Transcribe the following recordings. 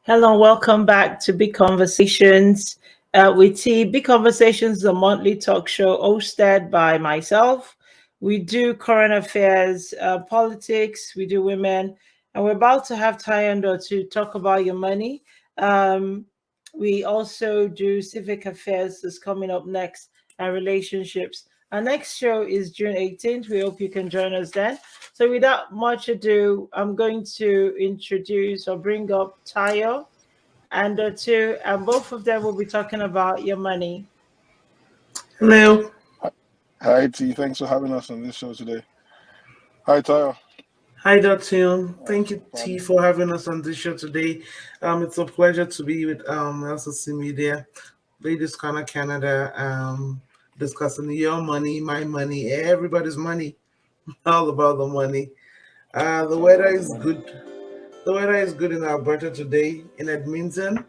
Hello, and welcome back to Big Conversations with T. Big Conversations is a monthly talk show hosted by myself. We do current affairs, politics, we do women, and we're about to have Tayo and Dotun to talk about your money. Um, we also do civic affairs that's coming up next and relationships. Our next show is June 18th. We hope you can join us then. So, without much ado, I'm going to introduce or bring up Tayo and Dotun, and both of them will be talking about your money. Hello. Hi, hi, T. Thanks for having us on this show today. Hi, Tayo. Hi, Dotun. Thank you, Awesome. T, for having us on this show today. It's a pleasure to be with LCCmedia, Ladies Corner Canada, discussing your money, my money, everybody's money, all about the money. The It's all weather about the is money. good. The weather is good in Alberta today, in Edmonton,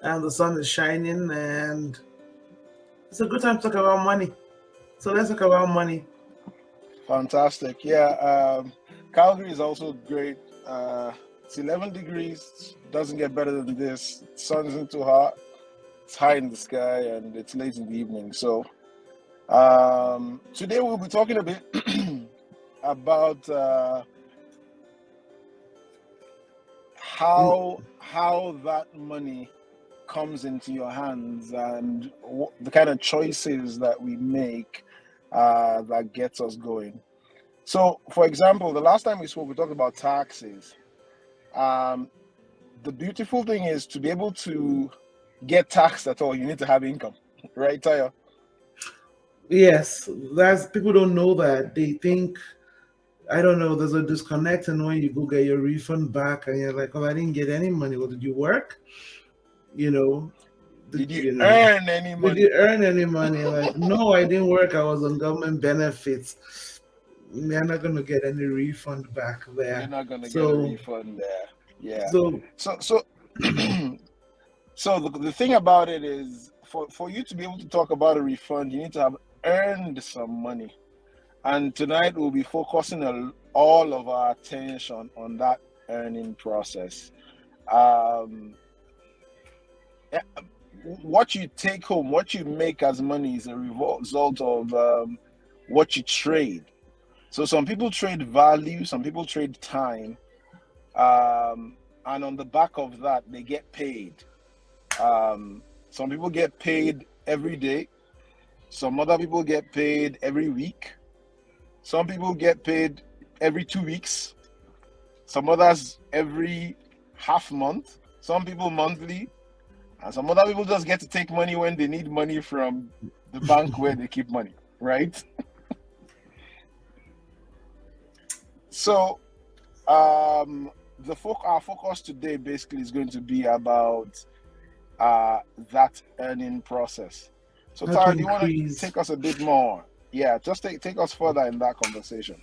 and the sun is shining, and it's a good time to talk about money. So let's talk about money. Fantastic. Yeah, Calgary is also great. It's 11 degrees. Doesn't get better than this. Sun isn't too hot. It's high in the sky and it's late in the evening. So, today we'll be talking a bit about Mm, how that money comes into your hands and the kind of choices that we make that gets us going. So, for example, the last time we spoke, we talked about taxes. Um, the beautiful thing is to be able to get taxed at all, you need to have income, right, Taya? Yes, that's people don't know that. They think I don't know. There's a disconnect, and when you go get your refund back, and you're like, "Oh, I didn't get any money. Well, did you work? You know, Did you you know, earn any did money? you earn any money?" Like, no, I didn't work. I was on government benefits. You're not gonna get any refund back You're there. not gonna get a So, refund there. Yeah. so So so the thing about it is for you to be able to talk about a refund, you need to have earned some money. And tonight we'll be focusing all of our attention on that earning process. Um, eh, what you take home, what you make as money is a result of what you trade. So some people trade value, some people trade time, um, and on the back of that, they get paid. Some people get paid every day. Some other people get paid every week. Some people get paid every 2 weeks. Some others every half month. Some people monthly. And some other people just get to take money when they need money from the bank where they keep money, right? So, our focus today basically is going to be about that earning process. So, how to Tara, do you want to increase. take us a bit more? Yeah, just take us further in that conversation.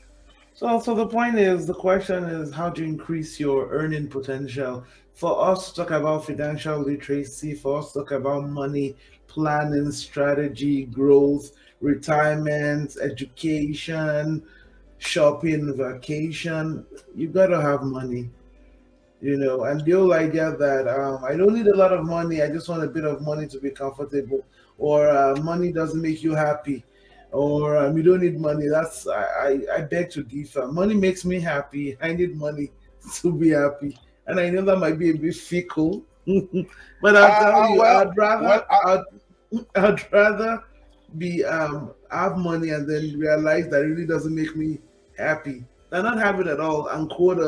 So the point is, the question is how to increase your earning potential. For us to talk about financial literacy, for us to talk about money planning, strategy, growth, retirement, education, shopping, vacation, you gotta have money. And the whole idea that I don't need a lot of money, I just want a bit of money to be comfortable, or money doesn't make you happy, or you don't need money. I beg to differ. Money makes me happy. I need money to be happy, and I know that might be a bit fickle, but I'll tell you, Well, well, I'd rather be have money and then realize that it really doesn't make me happy than not have it at all and quote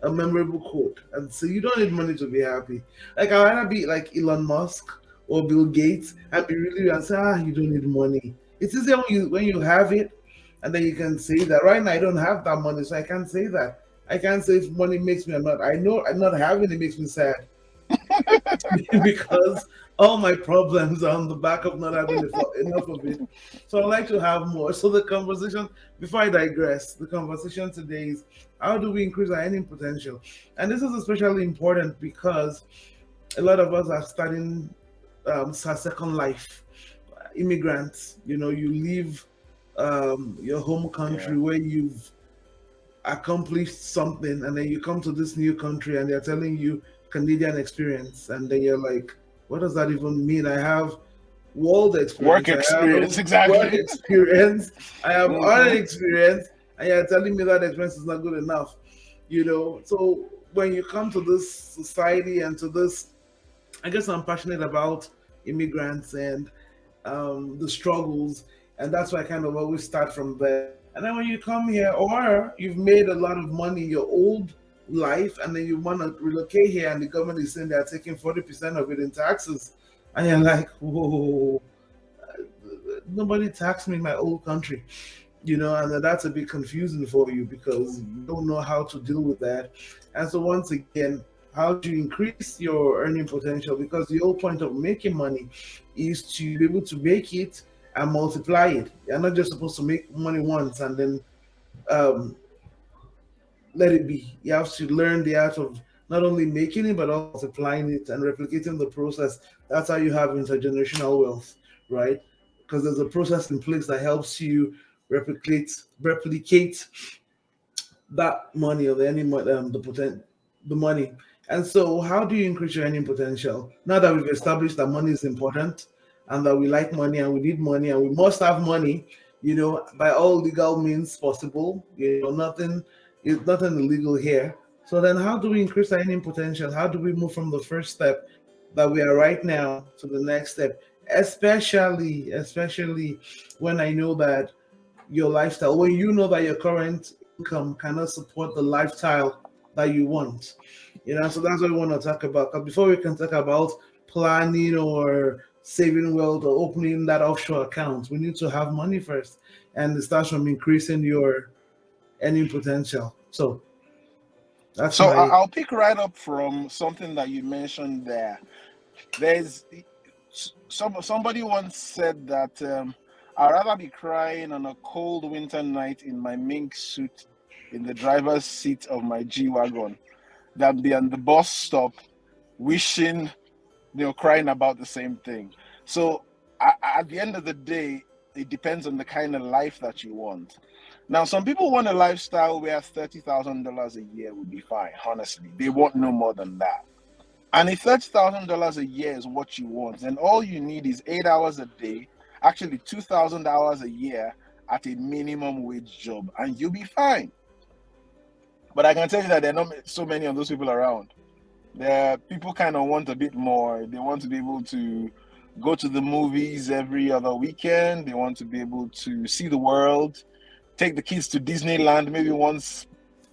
a memorable quote and say you don't need money to be happy. Like I'd rather be like Elon Musk or Bill Gates and be really and say, you don't need money. It's easier when you have it and then you can say that. Right now I don't have that money, so I can't say that. I can't say if money makes me or not. I know I'm not having it makes me sad. Because all my problems are on the back of not having enough of it. So I like to have more. So the conversation, before I digress, the conversation today is how do we increase our earning potential? And this is especially important because a lot of us are starting our second life. Immigrants, you leave your home yeah, country where you've accomplished something and then you come to this new country and they're telling you Canadian experience, and then you're like, what does that even mean? I have world Work experience, I have experience, work exactly. experience, I have other Hmm. experience, and you're telling me that experience is not good enough, you know? So when you come to this society and to this, I guess I'm passionate about immigrants and the struggles, and that's why I kind of always start from there. And then when you come here, or you've made a lot of money in your old life, and then you want to relocate here, and the government is saying they're taking 40% of it in taxes, and you're like, whoa, nobody taxed me in my old country, and then that's a bit confusing for you because you don't know how to deal with that. And so once again, how do you increase your earning potential? Because the whole point of making money is to be able to make it and multiply it. You're not just supposed to make money once and then um, let it be. You have to learn the art of not only making it but also multiplying it and replicating the process. That's how you have intergenerational wealth, right? Because there's a process in place that helps you replicate that money or the money. And so, how do you increase your earning potential? Now that we've established that money is important and that we like money and we need money and we must have money, by all legal means possible. Nothing is nothing illegal here. So then, how do we increase our earning potential? How do we move from the first step that we are right now to the next step? Especially when I know that your lifestyle, when you know that your current income cannot support the lifestyle that you want. So that's what we want to talk about. 'Cause before we can talk about planning or saving wealth or opening that offshore account, we need to have money first. And it starts from increasing your earning potential. So that's So my I'll pick right up from something that you mentioned there. There's somebody once said that I'd rather be crying on a cold winter night in my mink suit in the driver's seat of my G-Wagon than be on the bus stop wishing, crying about the same thing. So at the end of the day, it depends on the kind of life that you want. Now, some people want a lifestyle where $30,000 a year would be fine. Honestly, they want no more than that. And if $30,000 a year is what you want, then all you need is 8 hours a day, actually 2,000 hours a year at a minimum wage job, and you'll be fine. But I can tell you that there are not so many of those people around. People kind of want a bit more. They want to be able to go to the movies every other weekend. They want to be able to see the world, take the kids to Disneyland maybe once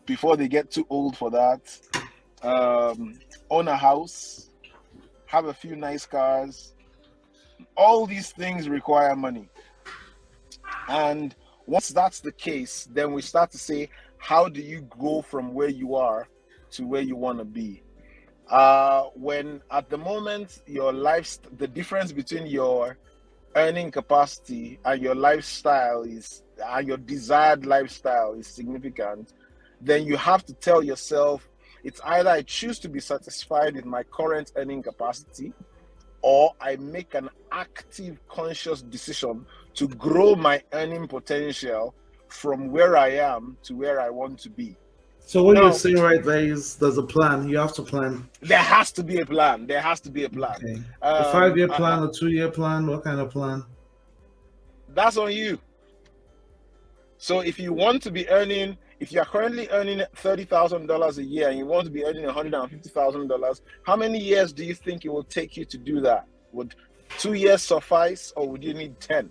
before they get too old for that. Own a house, have a few nice cars. All these things require money. And once that's the case, then we start to say, how do you go from where you are to where you want to be? When at the moment the difference between your earning capacity and your your desired lifestyle is significant, then you have to tell yourself, it's either I choose to be satisfied with my current earning capacity, or I make an active, conscious decision to grow my earning potential from where I am to where I want to be. So what you're Now, saying right there is there's a plan. You have to plan. there has to be a plan. There has to be a plan. Okay. A 5-year I, plan, a 2-year plan, what kind of plan? that's on you. So if you want to be earning, if you are currently earning $30,000 a year and you want to be earning $150,000, how many years do you think it will take you to do that? Would 2 years suffice, or would you need 10?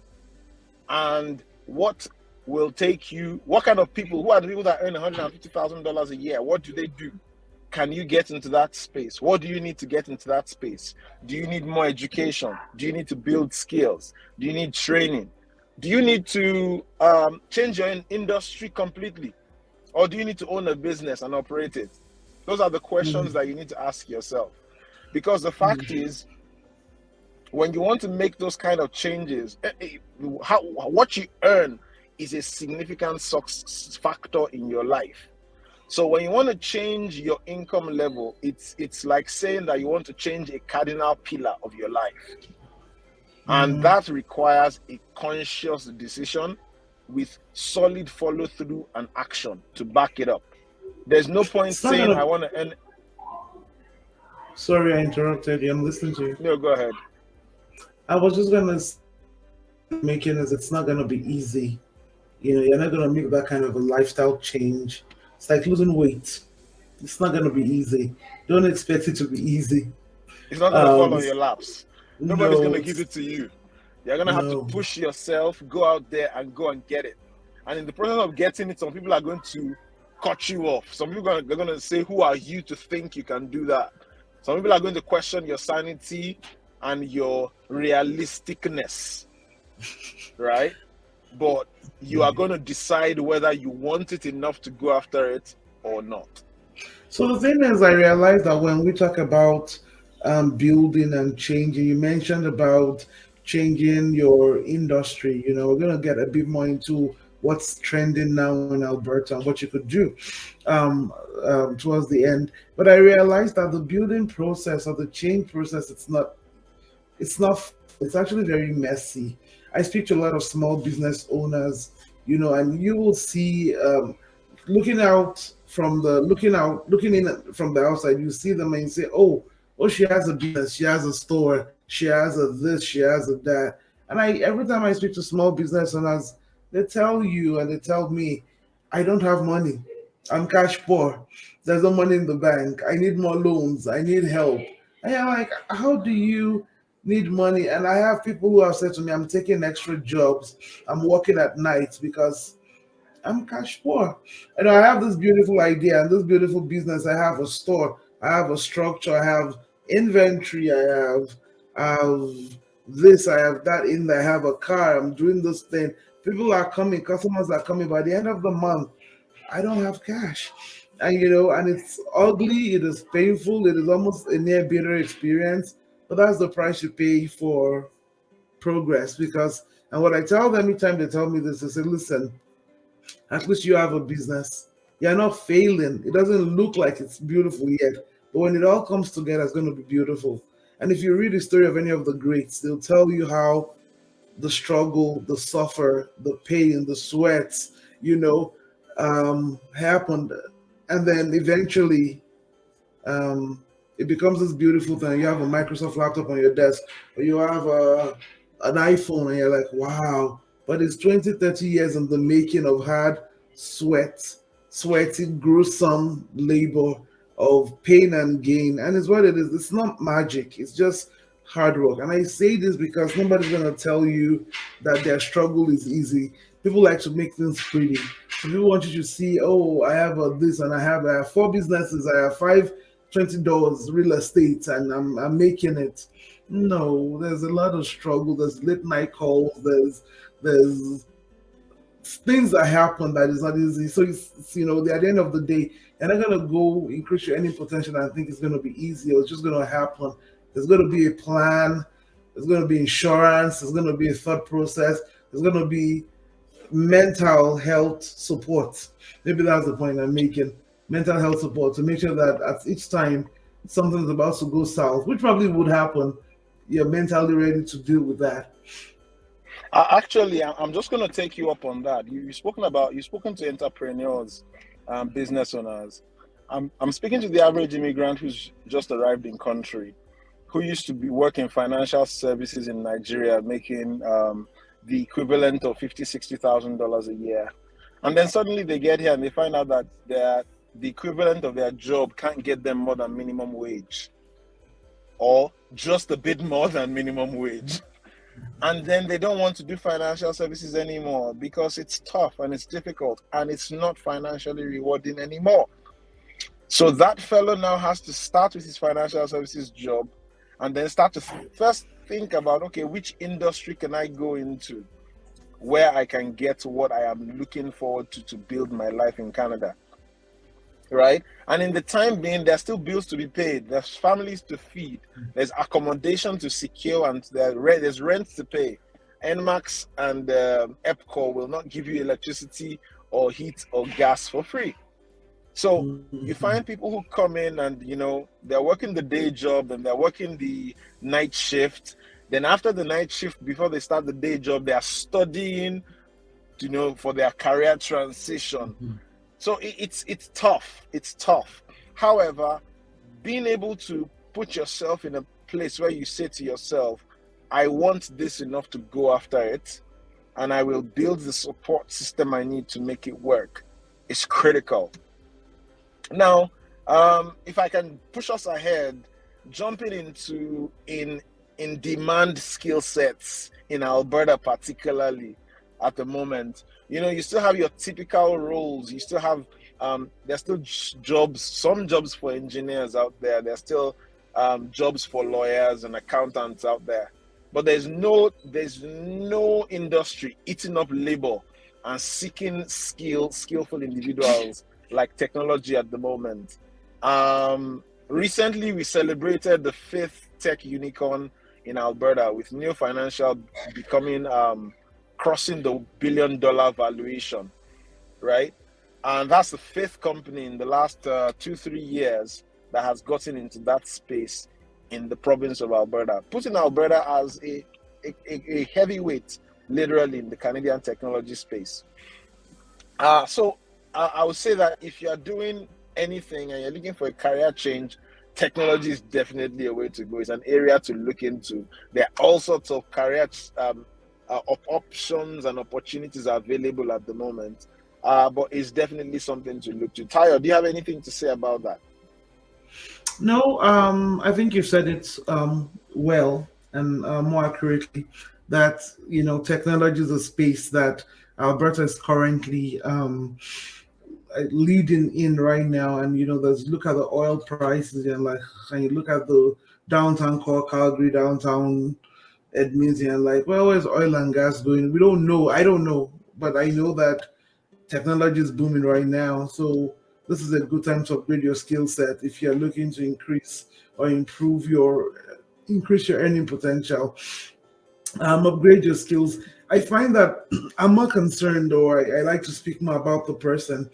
And what will take you? What kind of people? Who are the people that earn $150,000 a year? What do they do? Can you get into that space? What do you need to get into that space? Do you need more education? Do you need to build skills? Do you need training? Do you need to change your industry completely? Or do you need to own a business and operate it? Those are the questions that you need to ask yourself. Because the fact is, when you want to make those kind of changes, what you earn is a significant factor in your life. So when you want to change your income level, it's like saying that you want to change a cardinal pillar of your life. And that requires a conscious decision with solid follow through and action to back it up. There's no point saying I want to earn. Sorry, I interrupted you. I'm listening to you. No, go ahead. I was just gonna say making is it's not gonna be easy. You know, you're not gonna make that kind of a lifestyle change. It's like losing weight. It's not gonna be easy. Don't expect it to be easy. It's not gonna fall on It's, your laps. Nobody's no, gonna give it to you. You're gonna have to no. push yourself, go out there and go and get it. And in the process of getting it, some people are going to cut you off. Some people are going to say, "Who are you to think you can do that?" Some people are going to question your sanity and your realisticness, right? But you are going to decide whether you want it enough to go after it or not. So the thing is, I realized that when we talk about building and changing, you mentioned about changing your industry. You know, we're gonna get a bit more into what's trending now in Alberta and what you could do um, towards the end. But I realized that the building process or the change process, it's not fun. It's actually very messy. I speak to a lot of small business owners, you know, and you will see looking in from the outside, you see them and you say, oh, she has a business, she has a store, she has a this, she has a that. And I every time I speak to small business owners, they tell you and they tell me, I don't have money. I'm cash poor. There's no money in the bank. I need more loans. I need help. And I'm like, how do you need money? And I have people who have said to me, I'm taking extra jobs. I'm working at night because I'm cash poor. And I have this beautiful idea and this beautiful business. I have a store, I have a structure, I have inventory, I have this, I have that in there, I have a car, I'm doing this thing. People are coming, customers are coming. By the end of the month, I don't have cash. And you know, and it's ugly, it is painful, it is almost a near bitter experience. But that's the price you pay for progress. Because and what I tell them anytime they tell me this, I say, listen, at least you have a business. You're not failing. It doesn't look like it's beautiful yet, but when it all comes together, it's going to be beautiful. And if you read the story of any of the greats, they'll tell you how the struggle, the suffer, the pain, the sweats, you know, happened, and then eventually it becomes this beautiful thing. You have a Microsoft laptop on your desk, or you have an iPhone, and you're like, wow. But it's 20, 30 years in the making of hard sweat, sweaty, gruesome labor of pain and gain. And it's what it is. It's not magic, it's just hard work. And I say this because nobody's going to tell you that their struggle is easy. People like to make things pretty. So people want you to see, oh, I have this and I have four businesses, I have five $20 real estate, and I'm making it. No, there's a lot of struggle. There's late night calls. There's things that happen that is not easy. So it's at the end of the day, you're not gonna go increase your earning potential and think it's gonna be easy or it's just gonna happen. There's gonna be a plan. There's gonna be insurance. There's gonna be a thought process. There's gonna be mental health support. Maybe that's the point I'm making. Mental health support to make sure that at each time something's about to go south, which probably would happen, you're mentally ready to deal with that. Actually, I'm just going to take you up on that. You've spoken to entrepreneurs, business owners. I'm speaking to the average immigrant who's just arrived in country, who used to be working financial services in Nigeria, making the equivalent of $50,000-$60,000 a year, and then suddenly they get here and they find out that the equivalent of their job can't get them more than minimum wage, or just a bit more than minimum wage. And then they don't want to do financial services anymore because it's tough and it's difficult and it's not financially rewarding anymore. So that fellow now has to start with his financial services job and then start to first think about, okay, which industry can I go into where I can get what I am looking forward to build my life in Canada, right? And in the time being, there's still bills to be paid, there's families to feed, there's accommodation to secure, and there's rent to pay. NMAX and EPCO will not give you electricity or heat or gas for free. So you find people who come in and they're working the day job and they're working the night shift. Then after the night shift, before they start the day job, they are studying for their career transition. So it's tough. It's tough. However, being able to put yourself in a place where you say to yourself, I want this enough to go after it, and I will build the support system I need to make it work, is critical. Now, if I can push us ahead, jumping into in demand skill sets in Alberta, particularly at the moment, you still have your typical roles. You still have there's still jobs, some jobs for engineers out there. There's still jobs for lawyers and accountants out there. But there's no industry eating up labor and seeking skillful individuals like technology at the moment. Recently, we celebrated the 5th tech unicorn in Alberta, with Neo Financial becoming crossing the $1 billion valuation, right? And that's the 5th company in the last 2-3 years that has gotten into that space in the province of Alberta, putting Alberta as a heavyweight, literally, in the Canadian technology space. So I would say that if you're doing anything and you're looking for a career change, technology is definitely a way to go. It's an area to look into. There are all sorts of career options and opportunities available at the moment, but it's definitely something to look to. Tayo, do you have anything to say about that? No, I think you said it well and more accurately, that technology is a space that Alberta is currently leading in right now. And there's, look at the oil prices, and you look at the downtown core Calgary, downtown Edmonton, and well, where's oil and gas going? We don't know. I don't know, but I know that technology is booming right now. So this is a good time to upgrade your skill set if you're looking to increase or increase your earning potential. Upgrade your skills. I find that I'm more concerned, or I like to speak more about the person,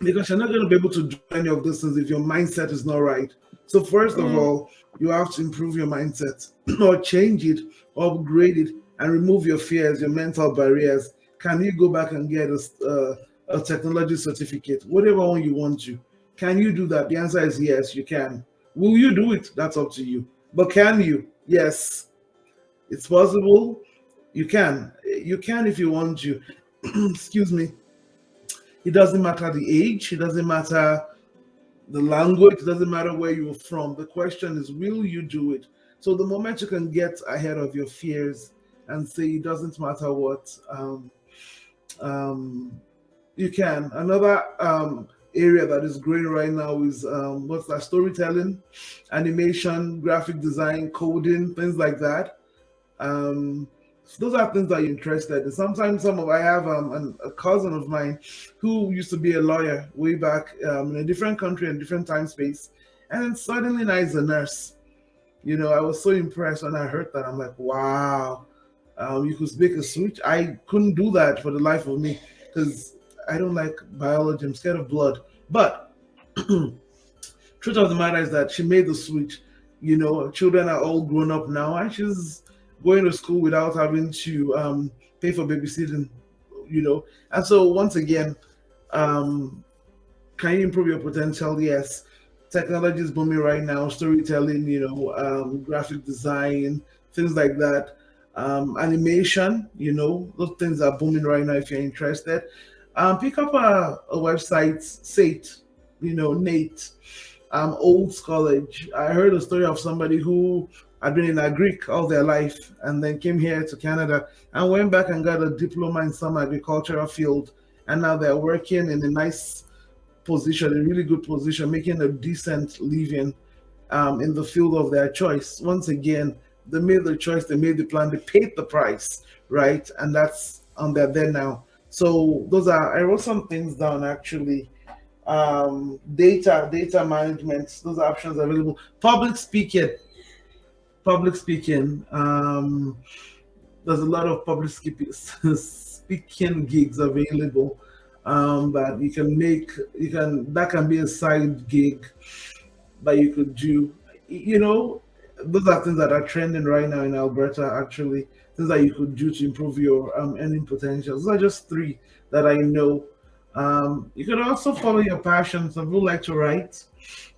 because you're not going to be able to do any of those things if your mindset is not right. So first of all, you have to improve your mindset or change it, upgrade it, and remove your fears, your mental barriers. Can you go back and get a technology certificate, whatever one you want to? Can you do that? The answer is yes, you can. Will you do it? That's up to you. But can you? Yes, it's possible. You can. You can if you want to. Excuse me. It doesn't matter the age. It doesn't matter the language. It doesn't matter where you're from. The question is, will you do it? So the moment you can get ahead of your fears and say it doesn't matter what, you can. Another area that is growing right now is what's that? Storytelling, animation, graphic design, coding, things like that. Those are things that you're interested in. Sometimes I have a cousin of mine who used to be a lawyer way back in a different country and different time space, and then suddenly now he's a nurse. I was so impressed when I heard that. I'm like, wow, you could make a switch. I couldn't do that for the life of me because I don't like biology. I'm scared of blood. But truth of the matter is that she made the switch. Children are all grown up now, and she's going to school without having to pay for babysitting. And so once again, can you improve your potential? Yes. Technology is booming right now. Storytelling, graphic design, things like that. Animation, those things are booming right now if you're interested. Pick up a website, SATE, Nate, Olds College. I heard a story of somebody who had been in a Greek all their life and then came here to Canada and went back and got a diploma in some agricultural field. And now they're working in a nice position, a really good position, making a decent living in the field of their choice. Once again, they made the choice, they made the plan, they paid the price, right? And that's on there now. So I wrote some things down actually. Data management, those are options available. Public speaking. There's a lot of public speaking gigs available that you can make. That can be a side gig that you could do. Those are things that are trending right now in Alberta. Actually, things that you could do to improve your earning potential. Those are just three that I know. You can also follow your passion. Some people like to write.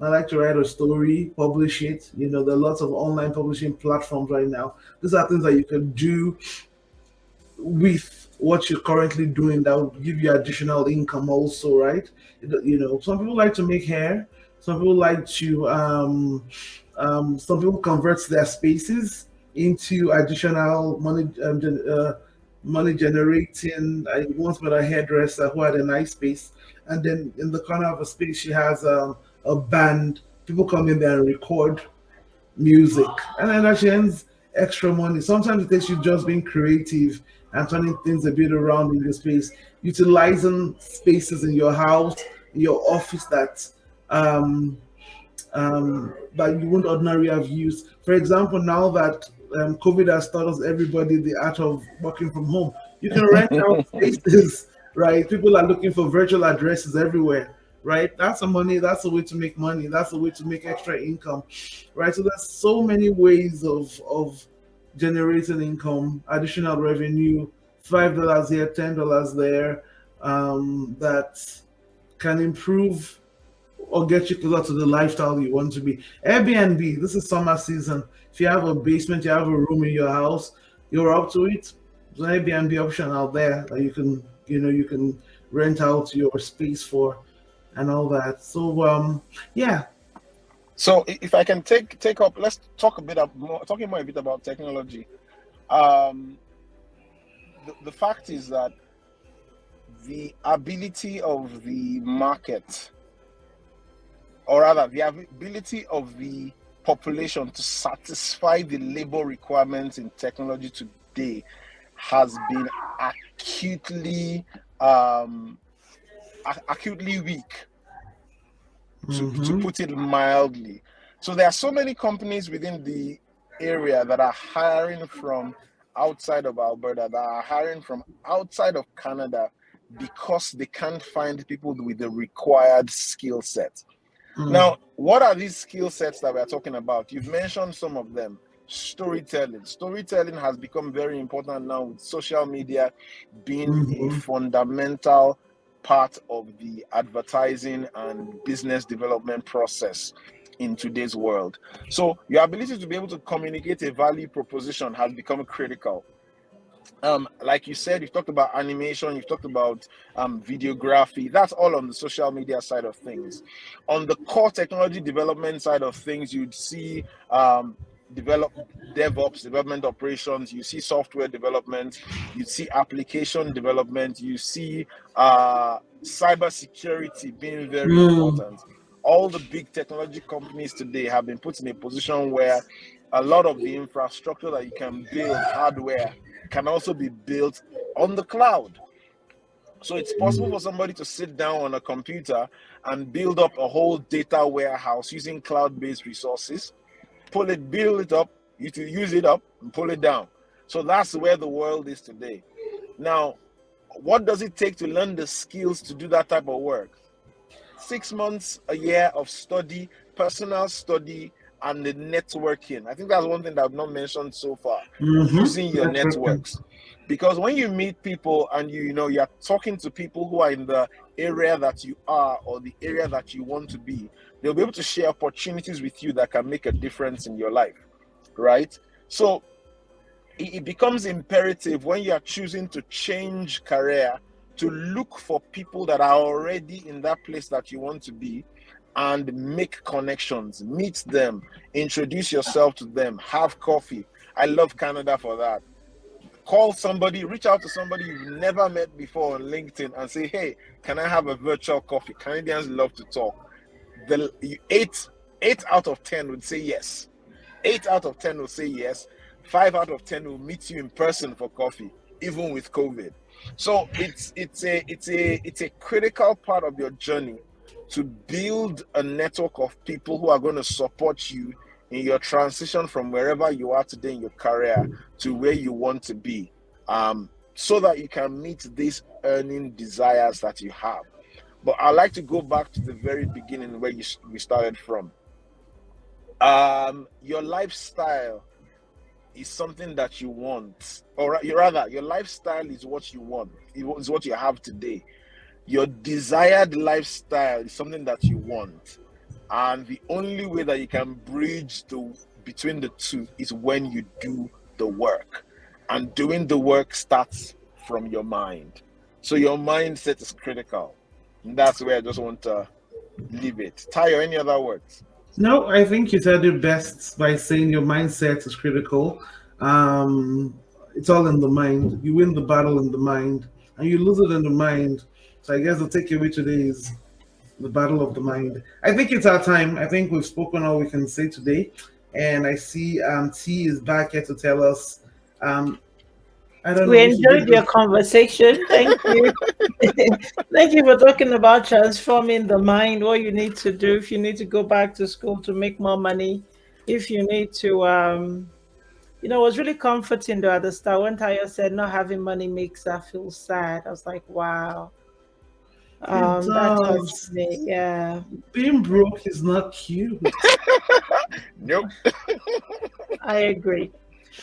I like to write a story, publish it. There are lots of online publishing platforms right now. These are things that you can do with what you're currently doing that will give you additional income also, right? Some people like to make hair. Some people like to some people convert their spaces into additional money generating. I once met a hairdresser who had a nice space, and then in the corner of a space she has a band. People come in there and record music, and then that earns extra money. Sometimes it takes you just being creative and turning things a bit around in your space, utilizing spaces in your house, your office um, that you wouldn't ordinarily have used. For example, now that COVID has taught us everybody the art of working from home, you can rent out spaces, right? People are looking for virtual addresses everywhere, right? That's a money. That's a way to make money. That's a way to make extra income, right? So there's so many ways of generating income, additional revenue, $5 here, $10 there, that can improve or get you closer to the lifestyle you want to be. Airbnb, this is summer season. If you have a basement, you have a room in your house, you're up to it. There's an Airbnb option out there that you can rent out your space for and all that. So yeah. So if I can take up, let's talk a bit more, talking more a bit about technology. The fact is that the ability of the market, or rather the ability of the population to satisfy the labor requirements in technology today has been acutely weak, to put it mildly. So there are so many companies within the area that are hiring from outside of Alberta, that are hiring from outside of Canada, because they can't find people with the required skill set. Now, what are these skill sets that we're talking about? You've mentioned some of them. Storytelling. Storytelling has become very important now, with social media being a fundamental part of the advertising and business development process in today's world. So your ability to be able to communicate a value proposition has become critical. Like you said, you've talked about animation, you've talked about videography. That's all on the social media side of things. On the core technology development side of things, you'd see develop DevOps, development operations, you see software development, you see application development, you see cybersecurity being very important. All the big technology companies today have been put in a position where a lot of the infrastructure that you can build, hardware, can also be built on the cloud. So it's possible for somebody to sit down on a computer and build up a whole data warehouse using cloud-based resources, build it up, you to use it up and pull it down. So that's where the world is today. Now, what does it take to learn the skills to do that type of work? 6 months, a year of study, personal study, and the networking. I think that's one thing that I've not mentioned so far. Using your networks. Because when you meet people and you're talking to people who are in the area that you are, or the area that you want to be, they'll be able to share opportunities with you that can make a difference in your life, right? So it becomes imperative when you are choosing to change career to look for people that are already in that place that you want to be, and make connections, meet them, introduce yourself to them, have coffee. I love Canada for that. Call somebody, reach out to somebody you've never met before on LinkedIn and say, hey, can I have a virtual coffee? Canadians love to talk. Eight out of 10 would say yes. 8 out of 10 will say yes. 5 out of 10 will meet you in person for coffee, even with COVID. So it's a critical part of your journey to build a network of people who are going to support you in your transition from wherever you are today in your career to where you want to be, so that you can meet these earning desires that you have. But I'd like to go back to the very beginning where we started from. Your lifestyle is something that you want, or rather, your lifestyle is what you want. It is what you have today. Your desired lifestyle is something that you want. And the only way that you can bridge between the two is when you do the work. And doing the work starts from your mind. So your mindset is critical. And that's where I just want to leave it. Tayo, any other words? No, I think you said it best by saying your mindset is critical. It's all in the mind. You win the battle in the mind, and you lose it in the mind. So I guess the takeaway today is the battle of the mind. I think it's our time. I think we've spoken all we can say today, and I see T is back here to tell us. Um, I don't We know if you enjoyed did your this. conversation. Thank you. Thank you for talking about transforming the mind, what you need to do if you need to go back to school to make more money, if you need to it was really comforting though at the start when Tayo said not having money makes her feel sad. I was like, wow. It That touched does. me. Yeah, Being broke is not cute. Nope. I agree.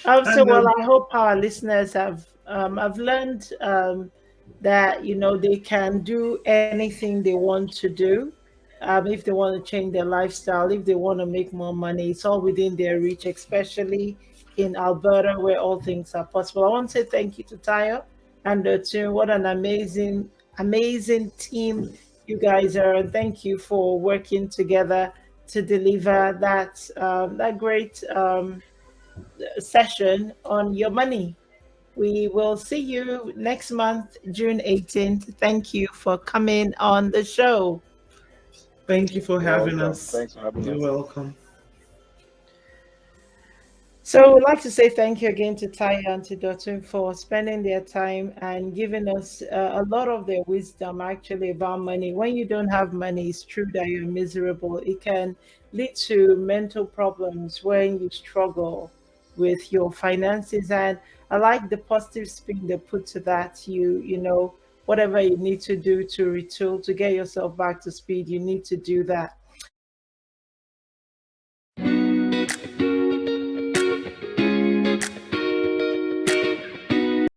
So And well, I hope our listeners have learned that they can do anything they want to do. If they want to change their lifestyle, if they want to make more money, it's all within their reach, especially in Alberta where all things are possible. I want to say thank you to Tayo and to what an amazing team you guys are, and thank you for working together to deliver that great session on your money. We will see you next month, June 18th. Thank you for coming on the show. thank you for You're having welcome. us. Thanks for having You're us. welcome. So, I'd like to say thank you again to Tayo and to Dotun for spending their time and giving us a lot of their wisdom actually about money. When you don't have money, it's true that you're miserable. It can lead to mental problems when you struggle with your finances. And I like the positive spin they put to that. Whatever you need to do to retool, to get yourself back to speed, you need to do that.